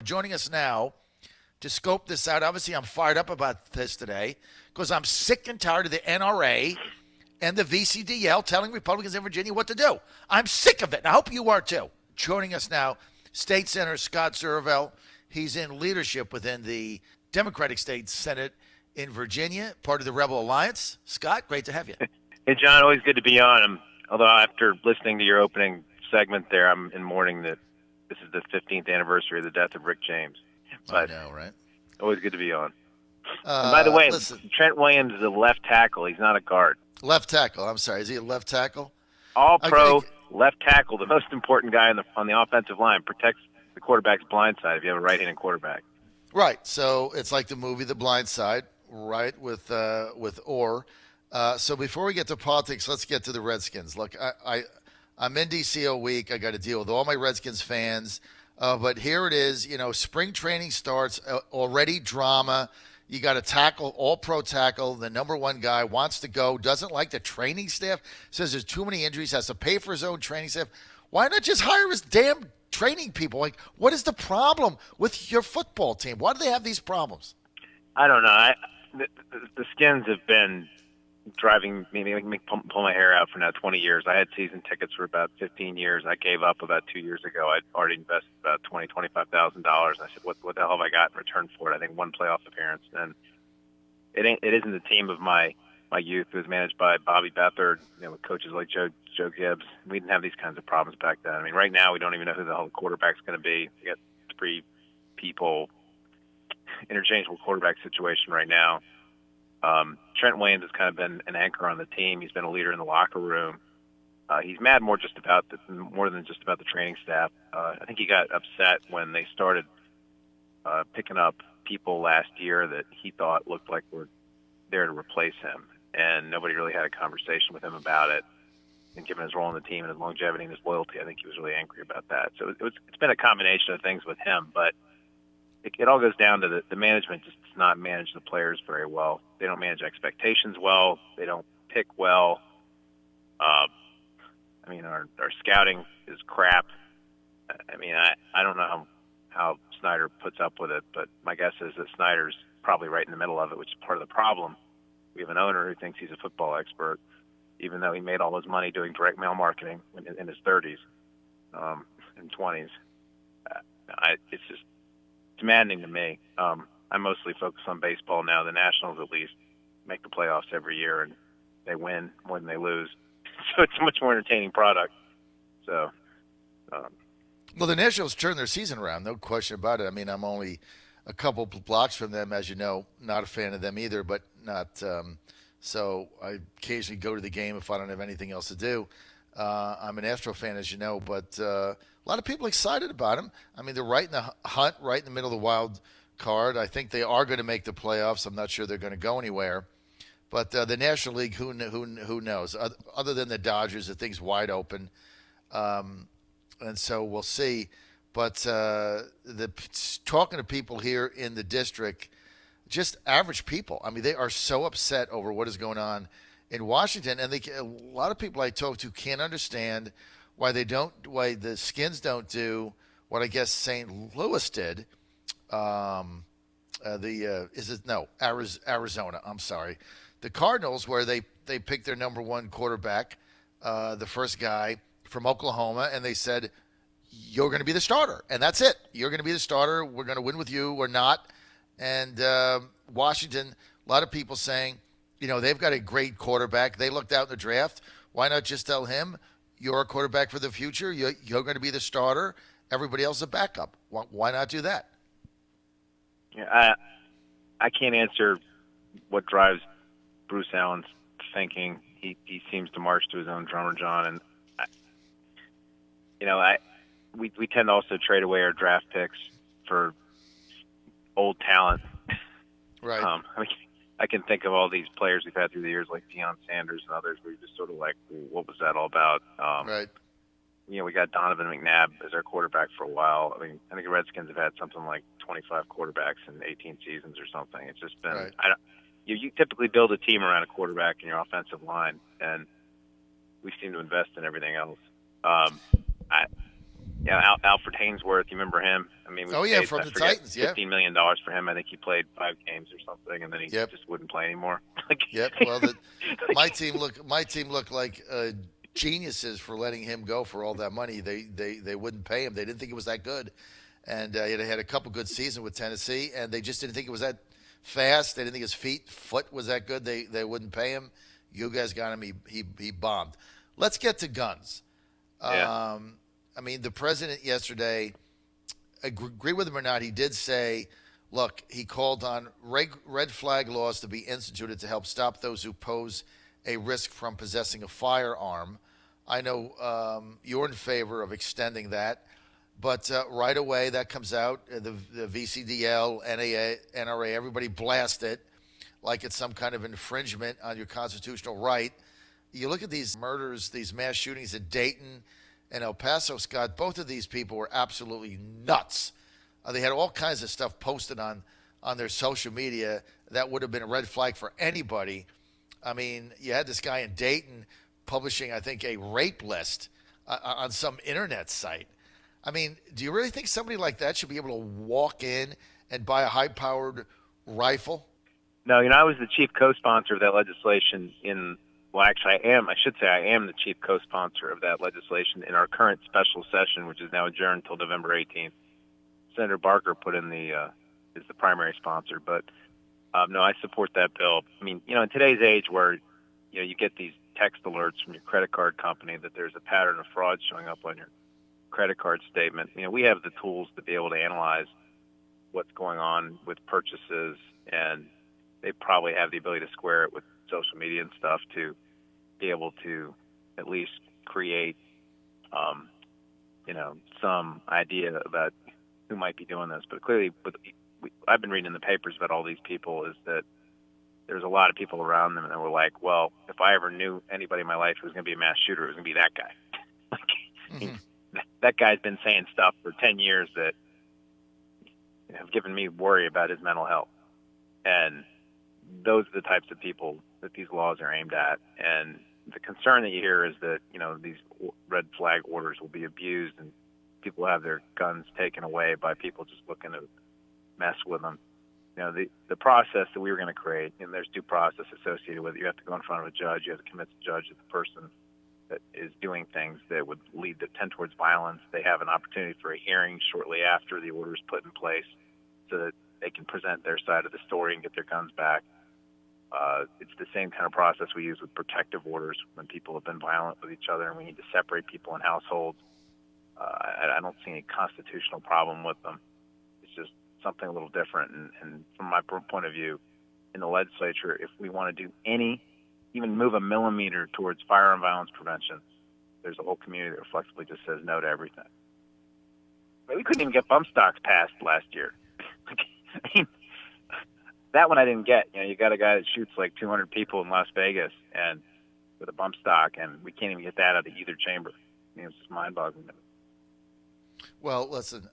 joining us now to scope this out. Obviously, I'm fired up about this today because I'm sick and tired of the NRA and the VCDL telling Republicans in Virginia what to do. I'm sick of it, and I hope you are too. Joining us now, State Senator Scott Surovell. He's in leadership within the Democratic State Senate in Virginia, part of the Rebel Alliance. Scott, great to have you. Hey, John, always good to be on. Although after listening to your opening segment there, I'm in mourning that this is the 15th anniversary of the death of Rick James. But I know, right? Always good to be on. And by the way, Trent Williams is a left tackle. He's not a guard. Left tackle. I'm sorry. Is he a left tackle? All-pro left tackle, the most important guy on the offensive line, protects the quarterback's blind side if you have a right-handed quarterback. Right. So it's like the movie The Blind Side, right, with Orr. So before we get to politics, let's get to the Redskins. Look, I'm in D.C. all week. I got to deal with all my Redskins fans. But here it is. Spring training starts, already drama. You got a tackle, all-pro tackle. The number one guy wants to go, doesn't like the training staff, says there's too many injuries, has to pay for his own training staff. Why not just hire his damn training people? Like, what is the problem with your football team? Why do they have these problems? I don't know. The Skins have been driving me, make me pull my hair out for now 20 years. I had season tickets for about 15 years. I gave up about 2 years ago. I'd already invested about $25,000. I said, what the hell have I got in return for it? I think one playoff appearance. And it isn't the team of my youth. It was managed by Bobby Beathard, with coaches like Joe Gibbs. We didn't have these kinds of problems back then. I mean, right now we don't even know who the hell the quarterback's going to be. We got 3 people, interchangeable quarterback situation right now. Trent Williams has kind of been an anchor on the team. He's been a leader in the locker room. He's mad more than just about the training staff. I think he got upset when they started picking up people last year that he thought looked like were there to replace him, and nobody really had a conversation with him about it. And given his role on the team and his longevity and his loyalty, I think he was really angry about that. So it's been a combination of things with him, but it all goes down to the management just does not manage the players very well. They don't manage expectations well. They don't pick well. Our scouting is crap. I don't know how Snyder puts up with it, but my guess is that Snyder's probably right in the middle of it, which is part of the problem. We have an owner who thinks he's a football expert, even though he made all his money doing direct mail marketing in his 30s and 20s. It's just demanding to me. I mostly focus on baseball now. The Nationals, at least, make the playoffs every year, and they win more than they lose. So it's a much more entertaining product. So, well, the Nationals turned their season around, no question about it. I mean, I'm only a couple blocks from them, as you know. Not a fan of them either, but not. So I occasionally go to the game if I don't have anything else to do. I'm an Astro fan, as you know, but a lot of people excited about them. I mean, they're right in the hunt, right in the middle of the wild card. I think they are going to make the playoffs. I'm not sure they're going to go anywhere. But the National League, who knows? Other than the Dodgers, the thing's wide open. And so we'll see. But talking to people here in the district, just average people, I mean, they are so upset over what is going on in Washington. And a lot of people I talk to can't understand why the Skins don't do what I guess St. Louis did. Arizona. I'm sorry. The Cardinals, where they picked their number one quarterback, the first guy from Oklahoma, and they said, you're going to be the starter, and that's it. You're going to be the starter. We're going to win with you or not. And Washington, a lot of people saying, they've got a great quarterback. They looked out in the draft. Why not just tell him you're a quarterback for the future? You're going to be the starter. Everybody else is a backup. Why not do that? Yeah, I can't answer what drives Bruce Allen's thinking. He seems to march to his own drummer, John. And we tend to also trade away our draft picks for old talent. Right. I can think of all these players we've had through the years, like Deion Sanders and others, where you're just sort of like, what was that all about? Right. We got Donovan McNabb as our quarterback for a while. I mean, I think the Redskins have had something like 25 quarterbacks in 18 seasons or something. It's just been right. You typically build a team around a quarterback in your offensive line, and we seem to invest in everything else. Alfred Haynesworth, you remember him? I mean, we Oh yeah, paid, from I the forget, Titans. Yeah. $15 million for him. I think he played 5 games or something, and then he Yep. just wouldn't play anymore. Yep. Well, my team looked like geniuses for letting him go for all that money. They wouldn't pay him. They didn't think it was that good, and he had a couple good seasons with Tennessee, and they just didn't think it was that fast. They didn't think his foot was that good. They wouldn't pay him. You guys got him. He bombed. Let's get to guns. Yeah. I mean, the president yesterday, agree with him or not, he did say, look, he called on red flag laws to be instituted to help stop those who pose a risk from possessing a firearm. I know you're in favor of extending that, but right away that comes out, the VCDL, NRA, everybody blast it like it's some kind of infringement on your constitutional right. You look at these murders, these mass shootings at Dayton and El Paso, Scott, both of these people were absolutely nuts. They had all kinds of stuff posted on their social media that would have been a red flag for anybody. I mean, you had this guy in Dayton publishing, I think, a rape list on some internet site. I mean, do you really think somebody like that should be able to walk in and buy a high-powered rifle? No, I was the chief co-sponsor of that legislation well, actually, I should say I am the chief co-sponsor of that legislation in our current special session, which is now adjourned until November 18th. Senator Barker is the primary sponsor, but no, I support that bill. I mean, in today's age where, you get these text alerts from your credit card company that there's a pattern of fraud showing up on your credit card statement, we have the tools to be able to analyze what's going on with purchases, and they probably have the ability to square it with social media and stuff to be able to at least create, some idea about who might be doing this. But clearly, I've been reading in the papers about all these people is that there's a lot of people around them that were like, well, if I ever knew anybody in my life who was going to be a mass shooter, it was going to be that guy. That guy's been saying stuff for 10 years that have given me worry about his mental health. And those are the types of people that these laws are aimed at. And the concern that you hear is that, these red flag orders will be abused and people have their guns taken away by people just looking to mess with them. The process that we were going to create, and there's due process associated with it. You have to go in front of a judge. You have to convince the judge that the person that is doing things that would tend towards violence, they have an opportunity for a hearing shortly after the order is put in place so that they can present their side of the story and get their guns back. It's the same kind of process we use with protective orders when people have been violent with each other and we need to separate people in households. I don't see any constitutional problem with them. It's just something a little different. And from my point of view, in the legislature, if we want to do even move a millimeter towards firearm violence prevention, there's a whole community that flexibly just says no to everything. We couldn't even get bump stocks passed last year. I mean, that one I didn't get. You got a guy that shoots like 200 people in Las Vegas and with a bump stock, and we can't even get that out of either chamber. It's just mind-boggling. Well, listen,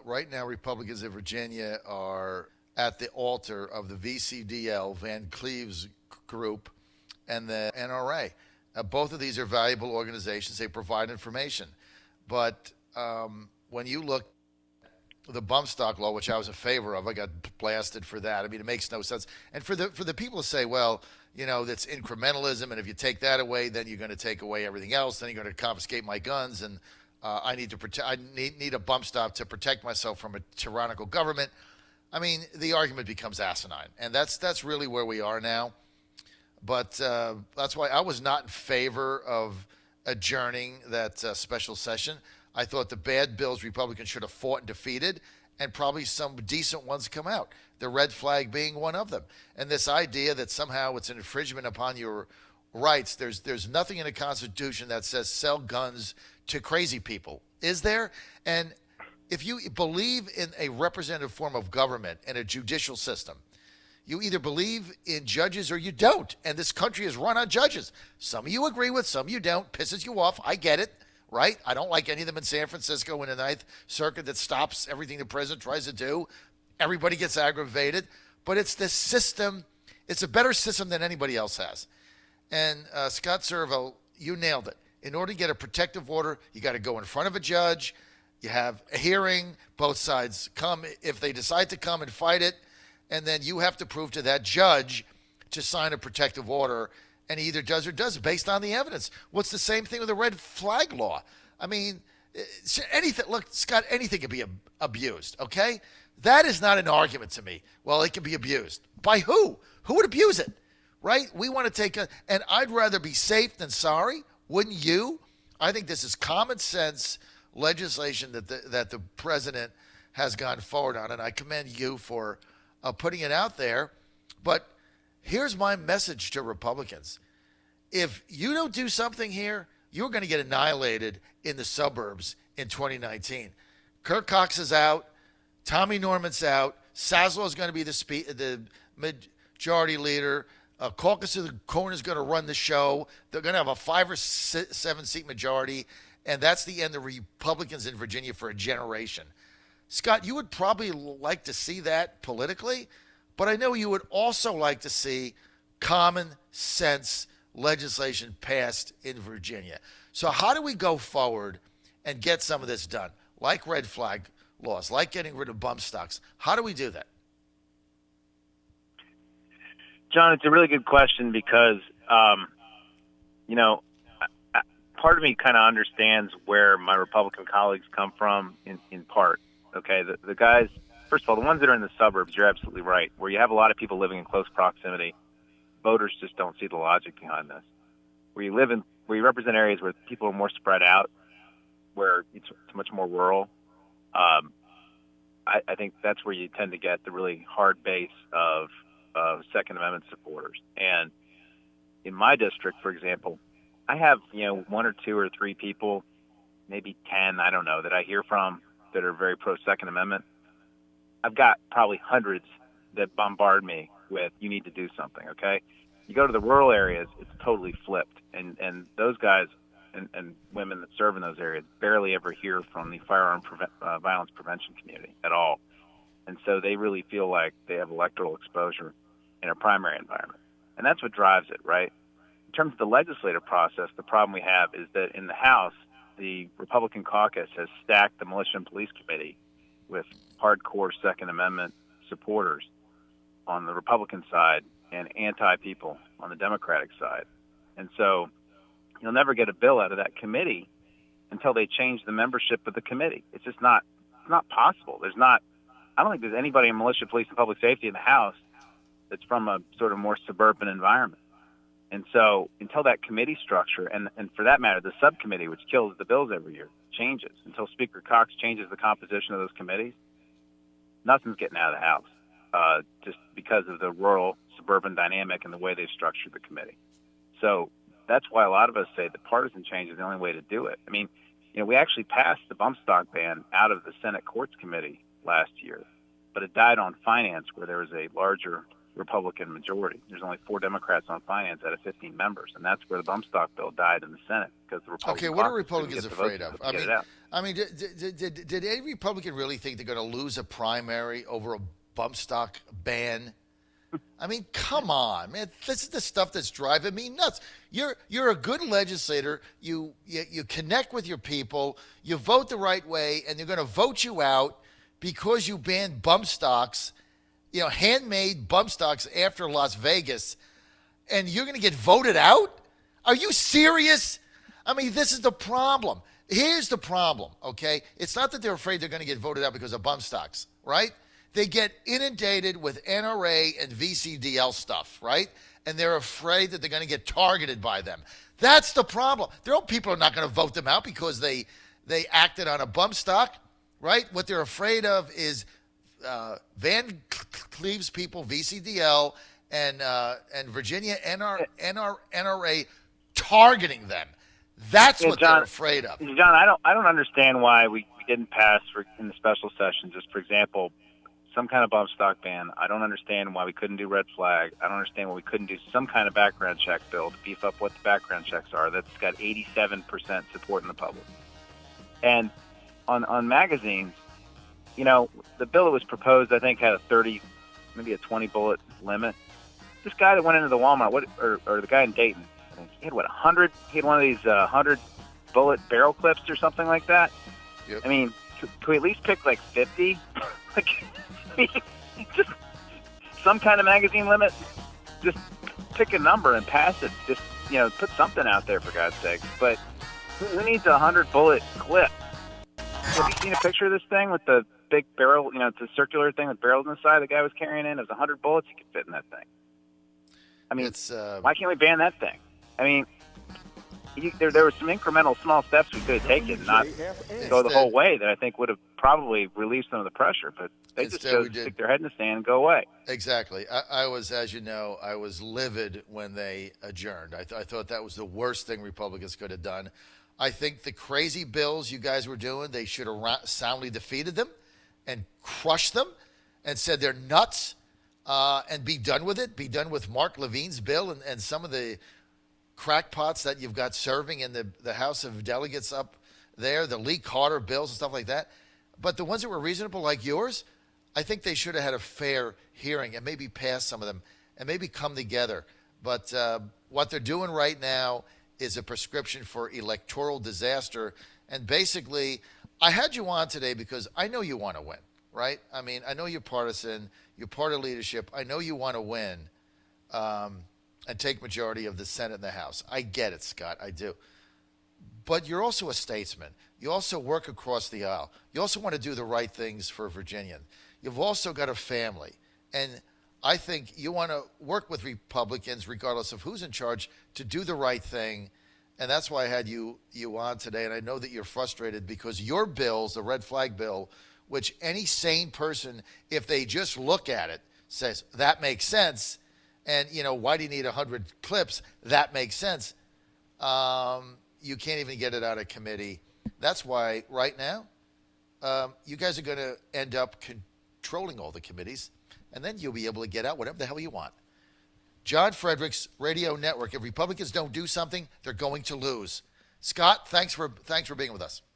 right now Republicans in Virginia are at the altar of the VCDL, Van Cleve's group, and the NRA. Both of these are valuable organizations. They provide information. But when you look at the bump stock law, which I was in favor of, I got blasted for that. I mean, it makes no sense. And for the people to say, well, that's incrementalism, and if you take that away, then you're going to take away everything else. Then you're going to confiscate my guns, and I need to protect. I need a bump stop to protect myself from a tyrannical government. I mean, the argument becomes asinine, and that's really where we are now. But that's why I was not in favor of adjourning that special session. I thought the bad bills Republicans should have fought and defeated, and probably some decent ones come out, the red flag being one of them. And this idea that somehow it's an infringement upon your rights, there's nothing in the Constitution that says sell guns to crazy people. Is there? And if you believe in a representative form of government and a judicial system, you either believe in judges or you don't. And this country is run on judges. Some of you agree with, some of you don't. Pisses you off. I get it, right? I don't like any of them in San Francisco in the Ninth Circuit that stops everything the president tries to do. Everybody gets aggravated. But it's this system. It's a better system than anybody else has. And Scott Surovell, you nailed it. In order to get a protective order, you got to go in front of a judge. You have a hearing. Both sides come if they decide to come and fight it, and then you have to prove to that judge to sign a protective order, and he either does or doesn't based on the evidence. What's the same thing with the red flag law? I mean, anything. Look, Scott, anything can be abused. Okay, that is not an argument to me. Well, it can be abused by who? Who would abuse it? Right? We want to take and I'd rather be safe than sorry. Wouldn't you? I think this is common sense legislation that the president has gone forward on, and I commend you for putting it out there. But here's my message to Republicans. If you don't do something here, you're going to get annihilated in the suburbs in 2019. Kirk Cox is out. Tommy Norman's out. Saslow is going to be the majority leader. Caucus of the Corner is going to run the show. They're going to have a 5 or 7 seat majority, and that's the end of Republicans in Virginia for a generation. Scott, you would probably like to see that politically, but I know you would also like to see common sense legislation passed in Virginia. So how do we go forward and get some of this done, like red flag laws, like getting rid of bump stocks? How do we do that? John, it's a really good question because, part of me kind of understands where my Republican colleagues come from in part. Okay, the guys, first of all, the ones that are in the suburbs, you're absolutely right, where you have a lot of people living in close proximity. Voters just don't see the logic behind this. Where you represent areas where people are more spread out, where it's much more rural, I think that's where you tend to get the really hard base of Second Amendment supporters. And in my district, for example, I have 1 or 2 or 3 people, maybe 10, I don't know, that I hear from that are very pro Second Amendment. I've got probably hundreds that bombard me with, you need to do something, okay? You go to the rural areas, it's totally flipped. And those guys and women that serve in those areas barely ever hear from the firearm violence prevention community at all. And so they really feel like they have electoral exposure in a primary environment. And that's what drives it, right? In terms of the legislative process, the problem we have is that in the House, the Republican caucus has stacked the Militia and Police Committee with hardcore Second Amendment supporters on the Republican side and anti-people on the Democratic side. And so you'll never get a bill out of that committee until they change the membership of the committee. It's just not possible. I don't think there's anybody in militia, police, and public safety in the House that's from a sort of more suburban environment. And so until that committee structure, and for that matter, the subcommittee, which kills the bills every year, changes, until Speaker Cox changes the composition of those committees, nothing's getting out of the House, just because of the rural suburban dynamic and the way they've structured the committee. So that's why a lot of us say that partisan change is the only way to do it. I mean, we actually passed the bump stock ban out of the Senate Courts Committee last year, but it died on finance, where there was a larger Republican majority. There's only 4 Democrats on finance out of 15 members, and that's where the bump stock bill died in the Senate, because the Republican. Okay, what are Republicans afraid of? I mean, did any Republican really think they're going to lose a primary over a bump stock ban? I mean, come on, man. This is the stuff that's driving me nuts. You're a good legislator. You connect with your people. You vote the right way, and they're going to vote you out because you banned bump stocks, handmade bump stocks after Las Vegas, and you're going to get voted out? Are you serious? I mean, this is the problem. Here's the problem, okay? It's not that they're afraid they're going to get voted out because of bump stocks, right? They get inundated with NRA and VCDL stuff, right? And they're afraid that they're going to get targeted by them. That's the problem. Their own people are not going to vote them out because they acted on a bump stock, right? What they're afraid of is Van Cleve's people, VCDL, and Virginia NRA targeting them. That's what John, they're afraid of. John, I don't understand why we didn't pass in the special session, just for example, some kind of bump stock ban. I don't understand why we couldn't do red flag. I don't understand why we couldn't do some kind of background check bill to beef up what the background checks are. That's got 87% support in the public. And on magazines, the bill that was proposed, I think, had a 30, maybe a 20 bullet limit. This guy that went into the Walmart, or the guy in Dayton, I think he had 100. He had one of these 100 bullet barrel clips or something like that. Yep. I mean, Can we at least pick like 50? Like, just some kind of magazine limit. Just pick a number and pass it. Just, put something out there for God's sake. But who needs a 100-bullet clip? Have you seen a picture of this thing with the big barrel? It's a circular thing with barrels on the side the guy was carrying in. It was 100 bullets you could fit in that thing. I mean, why can't we ban that thing? I mean, there were some incremental small steps we could have taken, not go the whole way, that I think would have probably relieved some of the pressure. But they just chose to stick their head in the sand and go away. Exactly. I was, as you know, I was livid when they adjourned. I thought that was the worst thing Republicans could have done. I think the crazy bills you guys were doing, they should have soundly defeated them and crushed them and said they're nuts and be done with it. Be done with Mark Levine's bill and some of the crackpots that you've got serving in the House of Delegates up there, the Lee Carter bills and stuff like that. But the ones that were reasonable like yours, I think they should have had a fair hearing and maybe pass some of them and maybe come together. But what they're doing right now is a prescription for electoral disaster. And basically, I had you on today because I know you want to win, right? I mean, I know you're partisan. You're part of leadership. I know you want to win and take majority of the Senate and the House. I get it, Scott. I do. But you're also a statesman. You also work across the aisle. You also want to do the right things for a Virginian. You've also got a family. And I think you want to work with Republicans, regardless of who's in charge, to do the right thing. And that's why I had you on today. And I know that you're frustrated because your bills, the red flag bill, which any sane person, if they just look at it, says, that makes sense. And, why do you need 100 clips? That makes sense. You can't even get it out of committee. That's why right now, you guys are going to end up controlling all the committees. And then you'll be able to get out whatever the hell you want. John Fredericks Radio Network. If Republicans don't do something, they're going to lose. Scott, thanks for being with us.